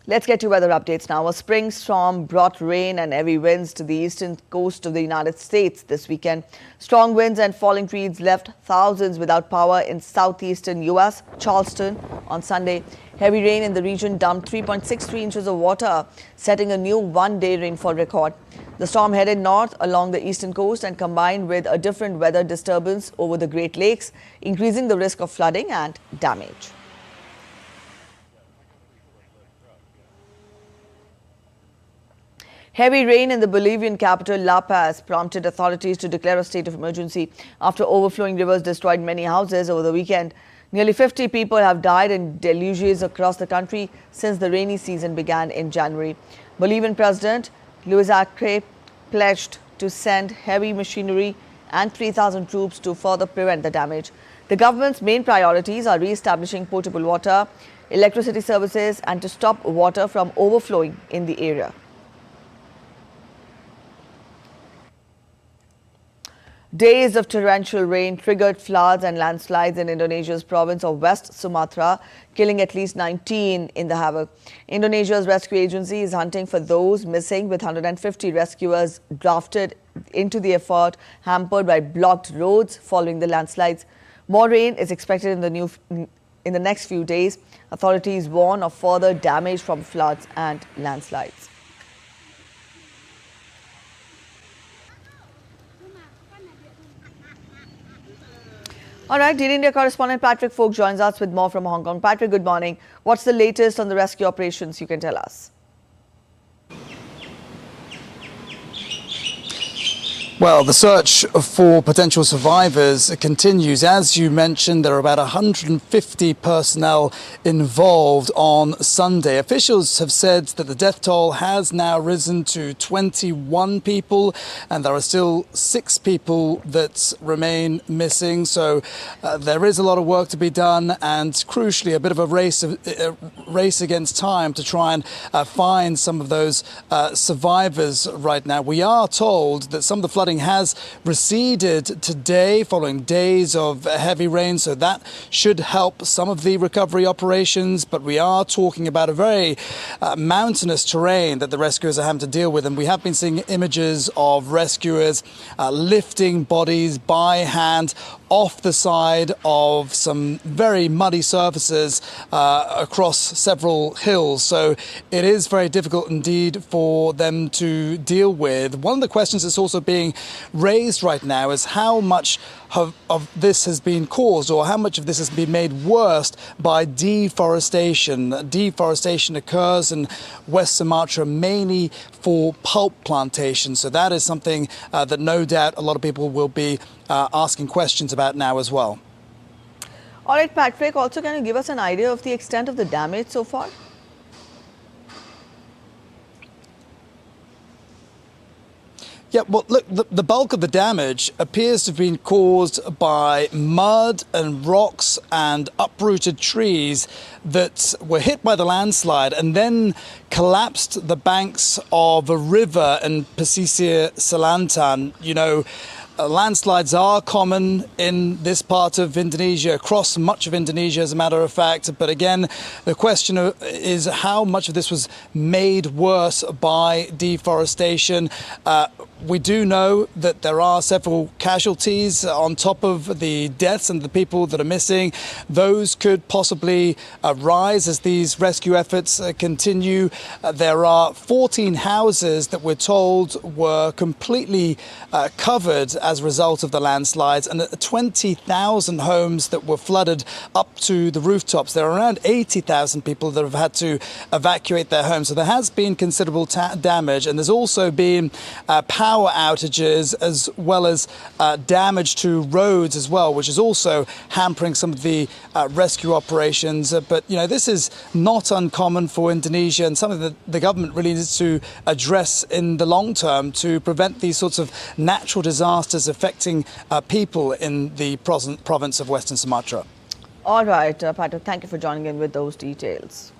Let's get to weather updates now. A spring storm brought rain and heavy winds to the eastern coast of the United States this weekend. Strong winds and falling trees left thousands without power in southeastern U.S. Charleston on Sunday. Heavy rain in the region dumped 3.63 inches of water, setting a new one-day rainfall record. The storm headed north along the eastern coast and combined with a different weather disturbance over the Great Lakes, increasing the risk of flooding and damage. Heavy rain in the Bolivian capital, La Paz, prompted authorities to declare a state of emergency after overflowing rivers destroyed many houses over the weekend. Nearly 50 people have died in deluges across the country since the rainy season began in January. Bolivian President Luis Arce pledged to send heavy machinery and 3,000 troops to further prevent the damage. The government's main priorities are re-establishing potable water, electricity services, and to stop water from overflowing in the area. Days of torrential rain triggered floods and landslides in Indonesia's province of West Sumatra, killing at least 19 in the havoc. Indonesia's rescue agency is hunting for those missing, with 150 rescuers drafted into the effort, hampered by blocked roads following the landslides. More rain is expected in the next few days. Authorities warn of further damage from floods and landslides. All right, Dear India correspondent Patrick Folk joins us with more from Hong Kong. Patrick, good morning. What's the latest on the rescue operations you can tell us? Well, the search for potential survivors continues. As you mentioned, there are about 150 personnel involved on Sunday. Officials have said that the death toll has now risen to 21 people, and there are still 6 people that remain missing. So there is a lot of work to be done, and crucially, a bit of a race against time to try and find some of those survivors right now. We are told that some of the flooding has receded today following days of heavy rain, so that should help some of the recovery operations. But we are talking about a very mountainous terrain that the rescuers are having to deal with, and we have been seeing images of rescuers lifting bodies by hand off the side of some very muddy surfaces across several hills. So it is very difficult indeed for them to deal with. One of the questions that's also being raised right now is how much of this has been caused, or how much of this has been made worse by deforestation. Deforestation occurs in West Sumatra mainly for pulp plantations. So that is something that no doubt a lot of people will be asking questions about now as well. All right, Patrick, also can you give us an idea of the extent of the damage so far? Yeah, well, look, the bulk of the damage appears to have been caused by mud and rocks and uprooted trees that were hit by the landslide and then collapsed the banks of a river in Pesisir Selatan. You know, landslides are common in this part of Indonesia, across much of Indonesia, as a matter of fact. But again, the question is how much of this was made worse by deforestation. We do know that there are several casualties on top of the deaths and the people that are missing. Those could possibly rise as these rescue efforts continue. There are 14 houses that we're told were completely covered as a result of the landslides, and 20,000 homes that were flooded up to the rooftops. There are around 80,000 people that have had to evacuate their homes. So there has been considerable damage, and there's also been power outages as well as damage to roads as well, which is also hampering some of the rescue operations. But, you know, this is not uncommon for Indonesia and something that the government really needs to address in the long term to prevent these sorts of natural disasters affecting people in the province of Western Sumatra. All right, Patrick, thank you for joining in with those details.